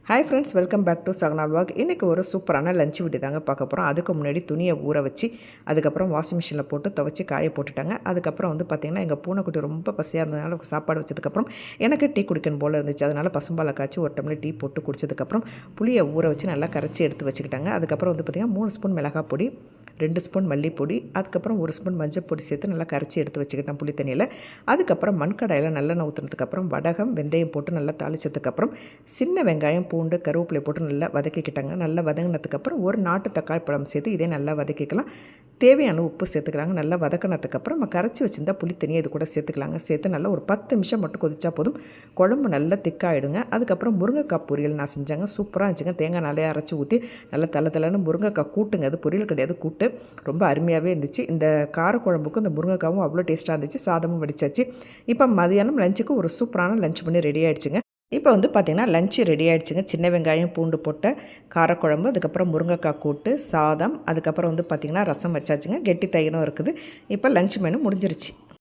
Hi friends, welcome back to Sahana vlog. இன்றைக்கி ஒரு சூப்பரான லஞ்ச் வீடியோ தாங்க பார்க்க போகிறோம். அதுக்கு முன்னாடி துணியை ஊற வச்சு அதுக்கப்புறம் வாஷிங் மிஷினில் போட்டு துவைச்சி காய போட்டுட்டாங்க. அதுக்கப்புறம் பார்த்திங்கன்னா எங்கள் பூனைக்குட்டி ரொம்ப பசியாக இருந்ததுனால சாப்பாடு வச்சதுக்கப்புறம் எனக்கு டீ குடிக்கணும் போல் இருந்துச்சு. அதனால் பசும்பாலை காய்ச்சி ஒரு டம்ளர் டீ போட்டு குடிச்சதுக்கப்புறம் புளியை ஊற வச்சு நல்லா கரைச்சி எடுத்து வச்சுக்கிட்டாங்க. அதுக்கப்புறம் பார்த்திங்கன்னா 3 ஸ்பூன் மிளகாய் பொடி, 2 ஸ்பூன் மல்லிப்பொடி, அதுக்கப்புறம் 1 ஸ்பூன் மஞ்சள் பொடி சேர்த்து நல்லா கரைச்சி எடுத்து வச்சுக்கிட்டேன் புளி தண்ணியில். அதுக்கப்புறம் மண்கடாயில் நல்லெண்ணெய் ஊற்றுனதுக்கப்புறம் வடகம் வெந்தயம் போட்டு நல்லா தாளிச்சதுக்கப்புறம் சின்ன வெங்காயம் பூண்டு கருவேப்பிலை போட்டு நல்லா வதக்கிக்கிட்டாங்க. நல்லா வதங்கினதுக்கப்புறம் ஒரு நாட்டு தக்காளி பழம் சேர்த்து இதே நல்லா வதக்கிக்கலாம். தேவையான உப்பு சேர்த்துக்கலாங்க. நல்லா வதக்கினதுக்கப்புறம் நம்ம கரைச்சி வச்சுருந்தா புளி தண்ணியை இது கூட சேர்த்துக்கலாங்க. சேர்த்து நல்லா ஒரு 10 நிமிஷம் மட்டும் கொதிச்சா போதும். குழம்பு நல்லா திக்காகிடுங்க. அதுக்கப்புறம் முருங்கைக்காய் பொரியல் நான் செஞ்சாங்க. சூப்பராக இருந்துச்சுங்க. தேங்காய் நல்லா அரைச்சி ஊற்றி நல்லா தலை முருங்கைக்காய் கூட்டுங்க. அது பொரியல் கிடையாது, கூட்டு. ரொம்ப அருமையாகவே இருந்துச்சு. இந்த காரக்குழம்புக்கும் இந்த முருங்கைக்காவும் அவ்வளோ டேஸ்ட்டாக இருந்துச்சு. சாதமும் வடிச்சாச்சு. இப்போ மதியானம் லஞ்சுக்கு ஒரு சூப்பரான லஞ்ச் பண்ணி ரெடி ஆகிடுச்சுங்க. இப்போ பார்த்திங்கன்னா லஞ்சு ரெடி ஆகிடுச்சுங்க. சின்ன வெங்காயம் பூண்டு போட்ட காரக்குழம்பு, அதுக்கப்புறம் முருங்கைக்காய் கூட்டு, சாதம், அதுக்கப்புறம் பார்த்திங்கன்னா ரசம் வச்சாச்சுங்க. கெட்டி தயிரும் இருக்குது. இப்போ லஞ்ச் மெனு முடிஞ்சிருச்சு.